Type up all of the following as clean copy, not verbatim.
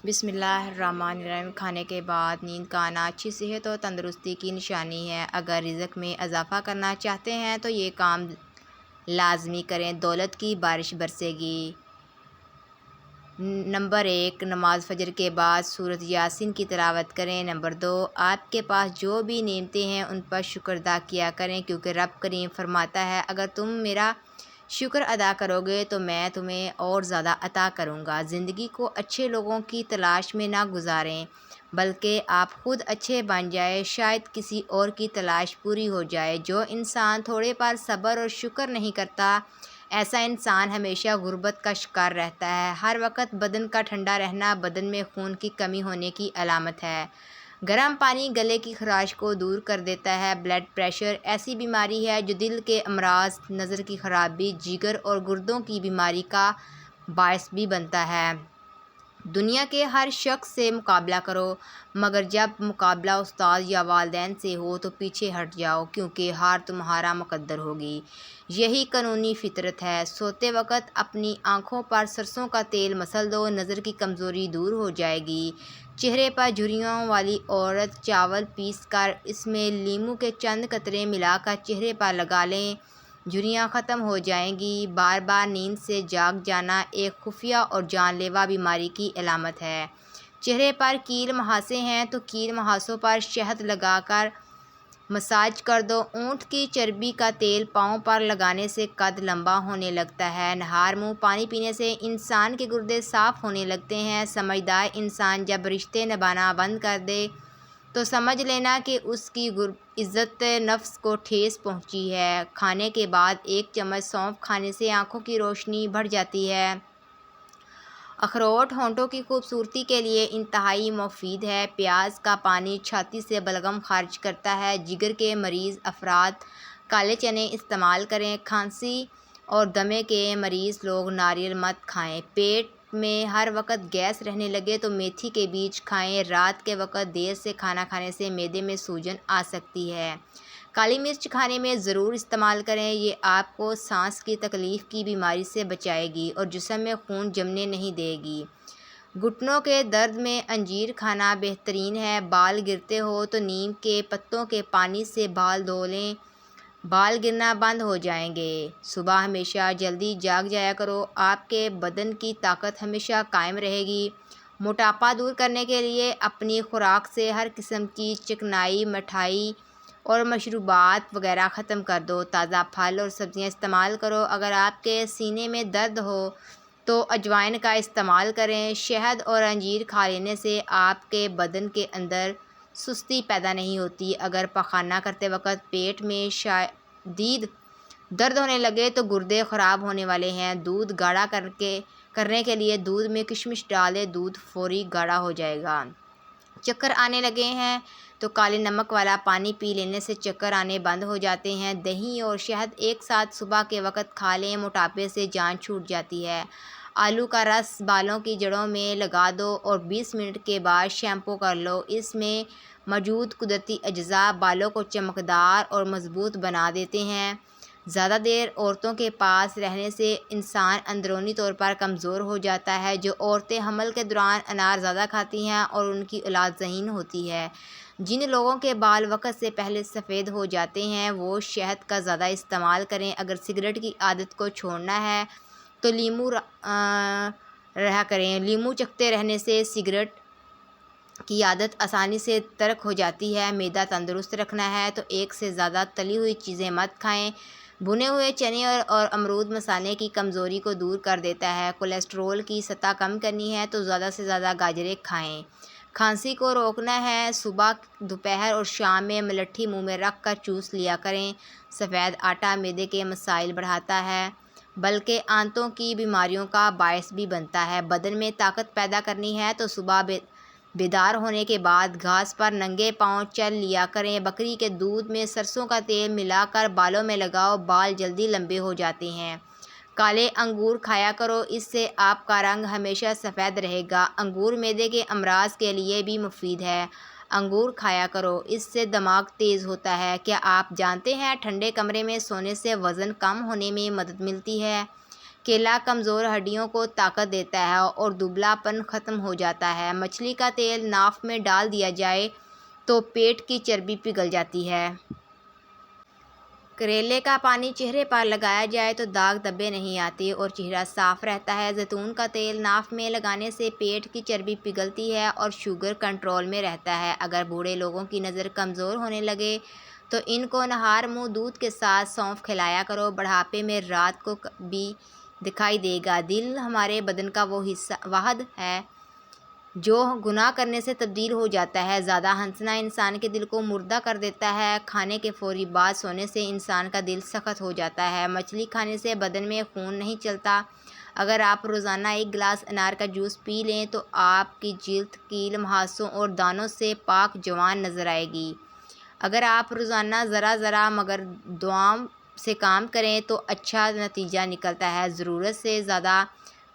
بسم اللہ الرحمن الرحیم۔ کھانے کے بعد نیند کا آنا اچھی صحت اور تندرستی کی نشانی ہے۔ اگر رزق میں اضافہ کرنا چاہتے ہیں تو یہ کام لازمی کریں، دولت کی بارش برسے گی۔ نمبر 1، نماز فجر کے بعد سورۃ یاسین کی تلاوت کریں۔ نمبر 2، آپ کے پاس جو بھی نعمتیں ہیں ان پر شکر ادا کیا کریں، کیونکہ رب کریم فرماتا ہے اگر تم میرا شکر ادا کرو گے تو میں تمہیں اور زیادہ عطا کروں گا۔ زندگی کو اچھے لوگوں کی تلاش میں نہ گزاریں، بلکہ آپ خود اچھے بن جائیں، شاید کسی اور کی تلاش پوری ہو جائے۔ جو انسان تھوڑے پر صبر اور شکر نہیں کرتا، ایسا انسان ہمیشہ غربت کا شکار رہتا ہے۔ ہر وقت بدن کا ٹھنڈا رہنا بدن میں خون کی کمی ہونے کی علامت ہے۔ گرم پانی گلے کی خراش کو دور کر دیتا ہے۔ بلڈ پریشر ایسی بیماری ہے جو دل کے امراض، نظر کی خرابی، جگر اور گردوں کی بیماری کا باعث بھی بنتا ہے۔ دنیا کے ہر شخص سے مقابلہ کرو، مگر جب مقابلہ استاد یا والدین سے ہو تو پیچھے ہٹ جاؤ، کیونکہ ہار تمہارا مقدر ہوگی۔ یہی قانونی فطرت ہے۔ سوتے وقت اپنی آنکھوں پر سرسوں کا تیل مسل دو، نظر کی کمزوری دور ہو جائے گی۔ چہرے پر جھریوں والی عورت چاول پیس کر اس میں لیموں کے چند قطرے ملا کر چہرے پر لگا لیں، جھریاں ختم ہو جائیں گی۔ بار بار نیند سے جاگ جانا ایک خفیہ اور جان لیوا بیماری کی علامت ہے۔ چہرے پر کیل مہاسے ہیں تو کیل مہاسوں پر شہد لگا کر مساج کر دو۔ اونٹ کی چربی کا تیل پاؤں پر لگانے سے قد لمبا ہونے لگتا ہے۔ نہار منہ پانی پینے سے انسان کے گردے صاف ہونے لگتے ہیں۔ سمجھدار انسان جب رشتے نبھانا بند کر دے تو سمجھ لینا کہ اس کی عزت نفس کو ٹھیس پہنچی ہے۔ کھانے کے بعد 1 چمچ سونف کھانے سے آنکھوں کی روشنی بڑھ جاتی ہے۔ اخروٹ ہونٹوں کی خوبصورتی کے لیے انتہائی مفید ہے۔ پیاز کا پانی چھاتی سے بلغم خارج کرتا ہے۔ جگر کے مریض افراد کالے چنے استعمال کریں۔ کھانسی اور دمے کے مریض لوگ ناریل مت کھائیں۔ پیٹ میں ہر وقت گیس رہنے لگے تو میتھی کے بیج کھائیں۔ رات کے وقت دیر سے کھانا کھانے سے معدے میں سوجن آ سکتی ہے۔ کالی مرچ کھانے میں ضرور استعمال کریں، یہ آپ کو سانس کی تکلیف کی بیماری سے بچائے گی اور جسم میں خون جمنے نہیں دے گی۔ گھٹنوں کے درد میں انجیر کھانا بہترین ہے۔ بال گرتے ہو تو نیم کے پتوں کے پانی سے بال دھو لیں، بال گرنا بند ہو جائیں گے۔ صبح ہمیشہ جلدی جاگ جایا کرو، آپ کے بدن کی طاقت ہمیشہ قائم رہے گی۔ موٹاپا دور کرنے کے لیے اپنی خوراک سے ہر قسم کی چکنائی، مٹھائی اور مشروبات وغیرہ ختم کر دو۔ تازہ پھل اور سبزیاں استعمال کرو۔ اگر آپ کے سینے میں درد ہو تو اجوائن کا استعمال کریں۔ شہد اور انجیر کھا لینے سے آپ کے بدن کے اندر سستی پیدا نہیں ہوتی۔ اگر پخانہ کرتے وقت پیٹ میں شدید درد ہونے لگے تو گردے خراب ہونے والے ہیں۔ دودھ گاڑھا کرنے کے لیے دودھ میں کشمش ڈال دیں، دودھ فوری گاڑھا ہو جائے گا۔ چکر آنے لگے ہیں تو کالے نمک والا پانی پی لینے سے چکر آنے بند ہو جاتے ہیں۔ دہی اور شہد ایک ساتھ صبح کے وقت کھا لیں، موٹاپے سے جان چھوٹ جاتی ہے۔ آلو کا رس بالوں کی جڑوں میں لگا دو اور 20 منٹ کے بعد شیمپو کر لو۔ اس میں موجود قدرتی اجزاء بالوں کو چمکدار اور مضبوط بنا دیتے ہیں۔ زیادہ دیر عورتوں کے پاس رہنے سے انسان اندرونی طور پر کمزور ہو جاتا ہے۔ جو عورتیں حمل کے دوران انار زیادہ کھاتی ہیں اور ان کی اولاد ذہین ہوتی ہے۔ جن لوگوں کے بال وقت سے پہلے سفید ہو جاتے ہیں وہ شہد کا زیادہ استعمال کریں۔ اگر سگریٹ کی عادت کو چھوڑنا ہے تو لیموں رہا کریں۔ لیموں چکھتے رہنے سے سگریٹ کی عادت آسانی سے ترک ہو جاتی ہے۔ معدہ تندرست رکھنا ہے تو 1 سے زیادہ تلی ہوئی چیزیں مت کھائیں۔ بھنے ہوئے چنے اور امرود مسانے کی کمزوری کو دور کر دیتا ہے۔ کولیسٹرول کی سطح کم کرنی ہے تو زیادہ سے زیادہ گاجریں کھائیں۔ کھانسی کو روکنا ہے، صبح، دوپہر اور شام میں ملٹھی منہ میں رکھ کر چوس لیا کریں۔ سفید آٹا معدے کے مسائل بڑھاتا ہے، بلکہ آنتوں کی بیماریوں کا باعث بھی بنتا ہے۔ بدن میں طاقت پیدا کرنی ہے تو صبح بیدار ہونے کے بعد گھاس پر ننگے پاؤں چل لیا کریں۔ بکری کے دودھ میں سرسوں کا تیل ملا کر بالوں میں لگاؤ، بال جلدی لمبے ہو جاتے ہیں۔ کالے انگور کھایا کرو، اس سے آپ کا رنگ ہمیشہ سفید رہے گا۔ انگور معدے کے امراض کے لیے بھی مفید ہے۔ انگور کھایا کرو، اس سے دماغ تیز ہوتا ہے۔ کیا آپ جانتے ہیں ٹھنڈے کمرے میں سونے سے وزن کم ہونے میں مدد ملتی ہے؟ کیلا کمزور ہڈیوں کو طاقت دیتا ہے اور دبلا پن ختم ہو جاتا ہے۔ مچھلی کا تیل ناف میں ڈال دیا جائے تو پیٹ کی چربی پگھل جاتی ہے۔ کریلے کا پانی چہرے پر لگایا جائے تو داغ دھبے نہیں آتے اور چہرہ صاف رہتا ہے۔ زیتون کا تیل ناف میں لگانے سے پیٹ کی چربی پگھلتی ہے اور شوگر کنٹرول میں رہتا ہے۔ اگر بوڑھے لوگوں کی نظر کمزور ہونے لگے تو ان کو نہار منہ دودھ کے ساتھ سونف کھلایا کرو۔ بڑھاپے میں رات کو بھی دکھائی دے گا۔ دل ہمارے بدن کا وہ واحد ہے جو گناہ کرنے سے تبدیل ہو جاتا ہے۔ زیادہ ہنسنا انسان کے دل کو مردہ کر دیتا ہے۔ کھانے کے فوری بعد سونے سے انسان کا دل سخت ہو جاتا ہے۔ مچھلی کھانے سے بدن میں خون نہیں چلتا۔ اگر آپ روزانہ 1 گلاس انار کا جوس پی لیں تو آپ کی جلد کیل مہاسوں اور دانوں سے پاک جوان نظر آئے گی۔ اگر آپ روزانہ ذرا ذرا مگر دوام سے کام کریں تو اچھا نتیجہ نکلتا ہے۔ ضرورت سے زیادہ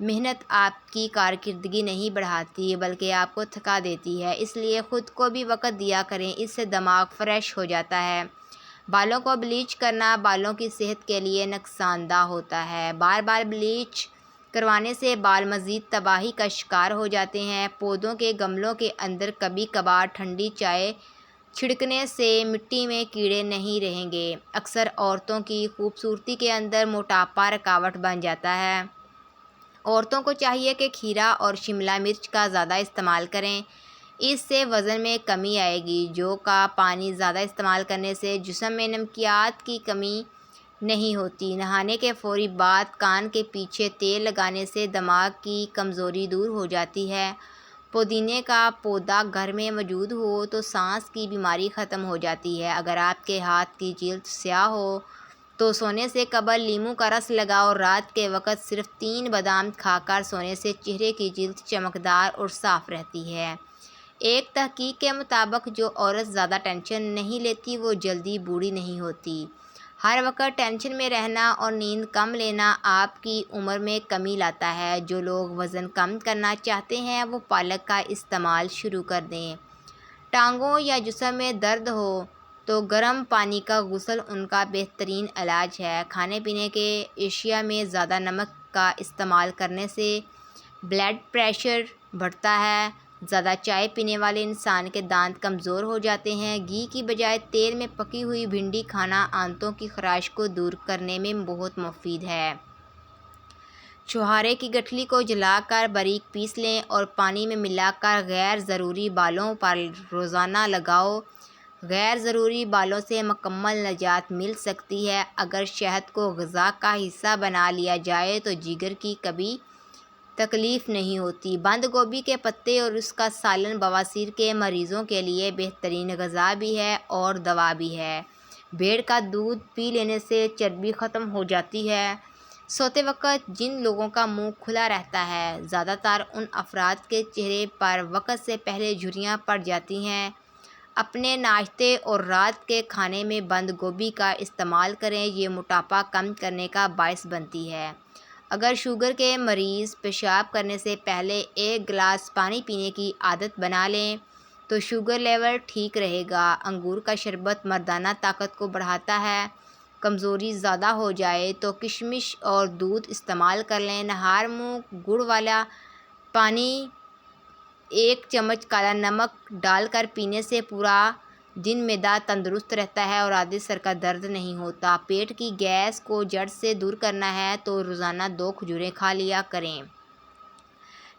محنت آپ کی کارکردگی نہیں بڑھاتی بلکہ آپ کو تھکا دیتی ہے، اس لیے خود کو بھی وقت دیا کریں، اس سے دماغ فریش ہو جاتا ہے۔ بالوں کو بلیچ کرنا بالوں کی صحت کے لیے نقصان دہ ہوتا ہے۔ بار بار بلیچ کروانے سے بال مزید تباہی کا شکار ہو جاتے ہیں۔ پودوں کے گملوں کے اندر کبھی کبھار ٹھنڈی چائے چھڑکنے سے مٹی میں کیڑے نہیں رہیں گے۔ اکثر عورتوں کی خوبصورتی کے اندر موٹاپا رکاوٹ بن جاتا ہے۔ عورتوں کو چاہیے کہ کھیرا اور شملہ مرچ کا زیادہ استعمال کریں، اس سے وزن میں کمی آئے گی۔ جو کا پانی زیادہ استعمال کرنے سے جسم میں نمکیات کی کمی نہیں ہوتی۔ نہانے کے فوری بعد کان کے پیچھے تیل لگانے سے دماغ کی کمزوری دور ہو جاتی ہے۔ پودینے کا پودا گھر میں موجود ہو تو سانس کی بیماری ختم ہو جاتی ہے۔ اگر آپ کے ہاتھ کی جلد سیاہ ہو تو سونے سے قبل لیموں کا رس لگاؤ۔ رات کے وقت صرف 3 بادام کھا کر سونے سے چہرے کی جلد چمکدار اور صاف رہتی ہے۔ ایک تحقیق کے مطابق جو عورت زیادہ ٹینشن نہیں لیتی وہ جلدی بوڑھی نہیں ہوتی۔ ہر وقت ٹینشن میں رہنا اور نیند کم لینا آپ کی عمر میں کمی لاتا ہے۔ جو لوگ وزن کم کرنا چاہتے ہیں وہ پالک کا استعمال شروع کر دیں۔ ٹانگوں یا جسم میں درد ہو تو گرم پانی کا غسل ان کا بہترین علاج ہے۔ کھانے پینے کے اشیاء میں زیادہ نمک کا استعمال کرنے سے بلڈ پریشر بڑھتا ہے۔ زیادہ چائے پینے والے انسان کے دانت کمزور ہو جاتے ہیں۔ گھی کی بجائے تیل میں پکی ہوئی بھنڈی کھانا آنتوں کی خراش کو دور کرنے میں بہت مفید ہے۔ چھہارے کی گٹھلی کو جلا کر باریک پیس لیں اور پانی میں ملا کر غیر ضروری بالوں پر روزانہ لگاؤ۔ غیر ضروری بالوں سے مکمل نجات مل سکتی ہے۔ اگر شہد کو غذا کا حصہ بنا لیا جائے تو جگر کی کبھی تکلیف نہیں ہوتی۔ بند گوبھی کے پتے اور اس کا سالن بواسیر کے مریضوں کے لیے بہترین غذا بھی ہے اور دوا بھی ہے۔ بھیڑ کا دودھ پی لینے سے چربی ختم ہو جاتی ہے۔ سوتے وقت جن لوگوں کا منہ کھلا رہتا ہے زیادہ تر ان افراد کے چہرے پر وقت سے پہلے جھریاں پڑ جاتی ہیں۔ اپنے ناشتے اور رات کے کھانے میں بند گوبھی کا استعمال کریں، یہ موٹاپا کم کرنے کا باعث بنتی ہے۔ اگر شوگر کے مریض پیشاب کرنے سے پہلے 1 گلاس پانی پینے کی عادت بنا لیں تو شوگر لیول ٹھیک رہے گا۔ انگور کا شربت مردانہ طاقت کو بڑھاتا ہے۔ کمزوری زیادہ ہو جائے تو کشمش اور دودھ استعمال کر لیں۔ نہار منہ گڑ والا پانی 1 چمچ کالا نمک ڈال کر پینے سے پورا دن معدہ تندرست رہتا ہے اور آدھی سر کا درد نہیں ہوتا۔ پیٹ کی گیس کو جڑ سے دور کرنا ہے تو روزانہ 2 کھجوریں کھا لیا کریں۔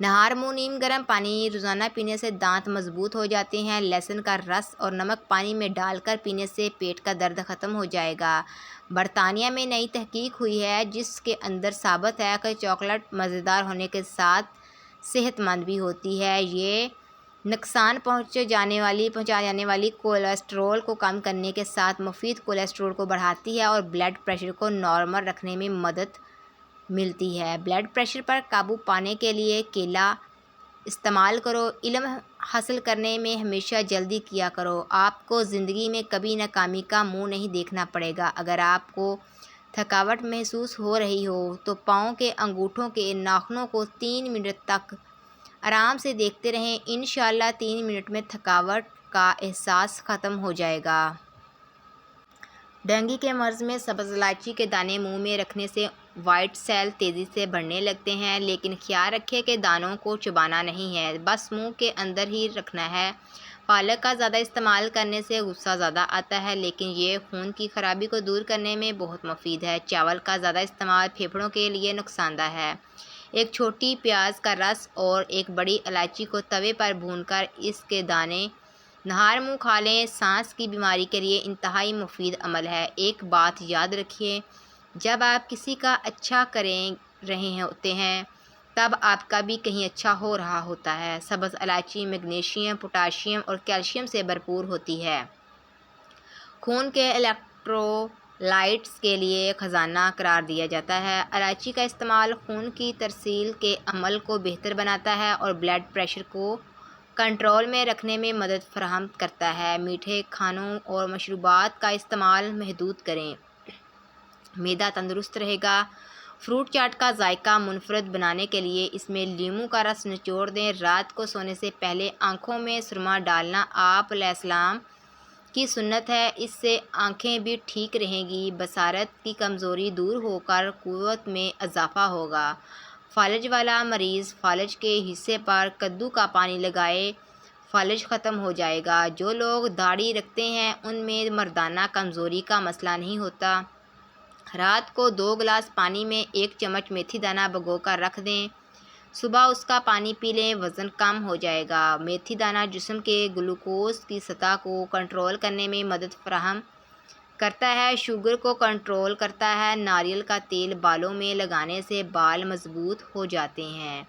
نہار منہ نیم گرم پانی روزانہ پینے سے دانت مضبوط ہو جاتے ہیں۔ لہسن کا رس اور نمک پانی میں ڈال کر پینے سے پیٹ کا درد ختم ہو جائے گا۔ برطانیہ میں نئی تحقیق ہوئی ہے جس کے اندر ثابت ہے کہ چاکلیٹ مزیدار ہونے کے ساتھ صحت مند بھی ہوتی ہے۔ یہ نقصان پہنچانے والی کولیسٹرول کو کم کرنے کے ساتھ مفید کولیسٹرول کو بڑھاتی ہے اور بلڈ پریشر کو نارمل رکھنے میں مدد ملتی ہے۔ بلڈ پریشر پر قابو پانے کے لیے کیلا استعمال کرو۔ علم حاصل کرنے میں ہمیشہ جلدی کیا کرو۔ آپ کو زندگی میں کبھی ناکامی کا منہ نہیں دیکھنا پڑے گا۔ اگر آپ کو تھکاوٹ محسوس ہو رہی ہو تو پاؤں کے انگوٹھوں کے ناخنوں کو 3 منٹ تک آرام سے دیکھتے رہیں۔ انشاءاللہ 3 منٹ میں تھکاوٹ کا احساس ختم ہو جائے گا۔ ڈینگی کے مرض میں سبز الائچی کے دانے منہ میں رکھنے سے وائٹ سیل تیزی سے بڑھنے لگتے ہیں، لیکن خیال رکھیں کہ دانوں کو چبانا نہیں ہے، بس منہ کے اندر ہی رکھنا ہے۔ پالک کا زیادہ استعمال کرنے سے غصہ زیادہ آتا ہے، لیکن یہ خون کی خرابی کو دور کرنے میں بہت مفید ہے۔ چاول کا زیادہ استعمال پھیپھڑوں کے لیے نقصان دہ ہے۔ ایک چھوٹی پیاز کا رس اور ایک بڑی الائچی کو توے پر بھون کر اس کے دانے نہار منہ کھا لیں، سانس کی بیماری کے لیے انتہائی مفید عمل ہے۔ ایک بات یاد رکھیے، جب آپ کسی کا اچھا کریں رہے ہوتے ہیں تب آپ کا بھی کہیں اچھا ہو رہا ہوتا ہے۔ سبز الائچی میگنیشیم، پوٹاشیم اور کیلشیم سے بھرپور ہوتی ہے۔ خون کے الیکٹرولائٹس کے لیے خزانہ قرار دیا جاتا ہے۔ الائچی کا استعمال خون کی ترسیل کے عمل کو بہتر بناتا ہے اور بلڈ پریشر کو کنٹرول میں رکھنے میں مدد فراہم کرتا ہے۔ میٹھے کھانوں اور مشروبات کا استعمال محدود کریں، معدہ تندرست رہے گا۔ فروٹ چاٹ کا ذائقہ منفرد بنانے کے لیے اس میں لیموں کا رس نچوڑ دیں۔ رات کو سونے سے پہلے آنکھوں میں سرما ڈالنا آپ علیہ السلام کی سنت ہے، اس سے آنکھیں بھی ٹھیک رہیں گی، بصارت کی کمزوری دور ہو کر قوت میں اضافہ ہوگا۔ فالج والا مریض فالج کے حصے پر کدو کا پانی لگائے، فالج ختم ہو جائے گا۔ جو لوگ داڑھی رکھتے ہیں ان میں مردانہ کمزوری کا مسئلہ نہیں ہوتا۔ رات کو 2 گلاس پانی میں 1 چمچ میتھی دانہ بھگو کر رکھ دیں، صبح اس کا پانی پی لیں، وزن کم ہو جائے گا۔ میتھی دانہ جسم کے گلوکوز کی سطح کو کنٹرول کرنے میں مدد فراہم کرتا ہے، شوگر کو کنٹرول کرتا ہے۔ ناریل کا تیل بالوں میں لگانے سے بال مضبوط ہو جاتے ہیں۔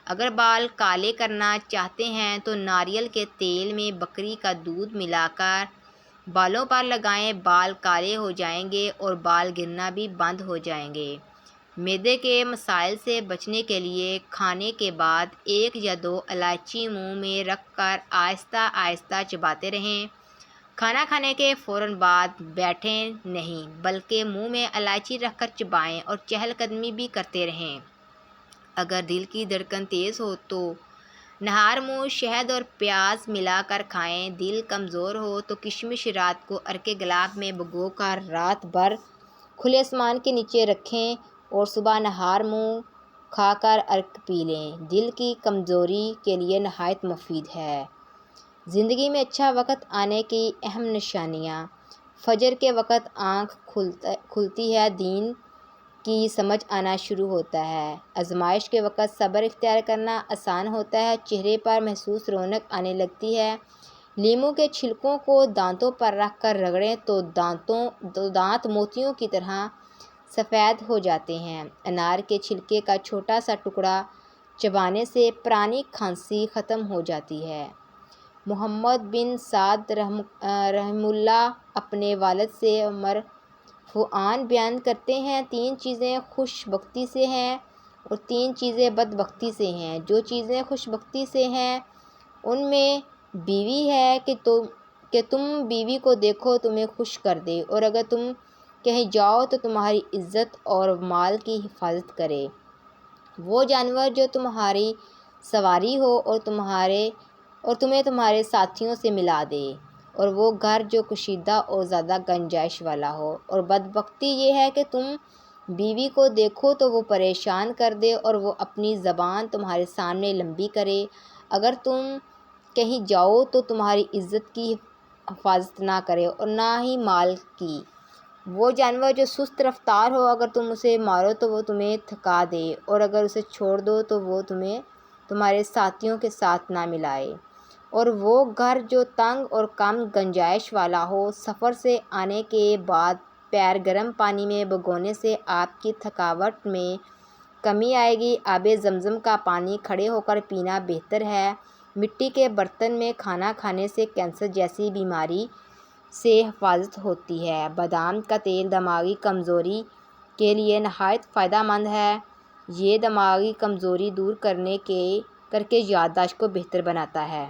اگر بال کالے کرنا چاہتے ہیں تو ناریل کے تیل میں بکری کا دودھ ملا کر بالوں پر لگائیں، بال کالے ہو جائیں گے اور بال گرنا بھی بند ہو جائیں گے۔ معدے کے مسائل سے بچنے کے لیے کھانے کے بعد 1 یا 2 الائچی منہ میں رکھ کر آہستہ آہستہ چباتے رہیں۔ کھانا کھانے کے فوراً بعد بیٹھیں نہیں، بلکہ منہ میں الائچی رکھ کر چبائیں اور چہل قدمی بھی کرتے رہیں۔ اگر دل کی دھڑکن تیز ہو تو نہار منہ شہد اور پیاز ملا کر کھائیں۔ دل کمزور ہو تو کشمش رات کو عرق گلاب میں بھگو کر رات بھر کھلے آسمان کے نیچے رکھیں اور صبح نہار منہ کھا کر عرق پی لیں۔ دل کی کمزوری کے لیے نہایت مفید ہے۔ زندگی میں اچھا وقت آنے کی اہم نشانیاں: فجر کے وقت آنکھ کھلتی ہے، دین کی سمجھ آنا شروع ہوتا ہے۔ آزمائش کے وقت صبر اختیار کرنا آسان ہوتا ہے، چہرے پر محسوس رونق آنے لگتی ہے۔ لیموں کے چھلکوں کو دانتوں پر رکھ کر رگڑیں تو دانت موتیوں کی طرح سفید ہو جاتے ہیں۔ انار کے چھلکے کا چھوٹا سا ٹکڑا چبانے سے پرانی کھانسی ختم ہو جاتی ہے۔ محمد بن سعد رحمہ اللہ اپنے والد سے مرفوعاً بیان کرتے ہیں، 3 چیزیں خوش بختی سے ہیں اور 3 چیزیں بد بختی سے ہیں۔ جو چیزیں خوش بختی سے ہیں ان میں بیوی ہے کہ تم بیوی کو دیکھو تمہیں خوش کر دے، اور اگر تم کہیں جاؤ تو تمہاری عزت اور مال کی حفاظت کرے۔ وہ جانور جو تمہاری سواری ہو اور تمہیں تمہارے ساتھیوں سے ملا دے، اور وہ گھر جو کشیدہ اور زیادہ گنجائش والا ہو۔ اور بدبختی یہ ہے کہ تم بیوی کو دیکھو تو وہ پریشان کر دے اور وہ اپنی زبان تمہارے سامنے لمبی کرے۔ اگر تم کہیں جاؤ تو تمہاری عزت کی حفاظت نہ کرے اور نہ ہی مال کی۔ وہ جانور جو سست رفتار ہو، اگر تم اسے مارو تو وہ تمہیں تھکا دے، اور اگر اسے چھوڑ دو تو وہ تمہیں تمہارے ساتھیوں کے ساتھ نہ ملائے۔ اور وہ گھر جو تنگ اور کم گنجائش والا ہو، سفر سے آنے کے بعد پیر گرم پانی میں بھگونے سے آپ کی تھکاوٹ میں کمی آئے گی۔ آب زمزم کا پانی کھڑے ہو کر پینا بہتر ہے۔ مٹی کے برتن میں کھانا کھانے سے کینسر جیسی بیماری سے حفاظت ہوتی ہے۔ بادام کا تیل دماغی کمزوری کے لیے نہایت فائدہ مند ہے۔ یہ دماغی کمزوری دور کر کے یادداشت کو بہتر بناتا ہے۔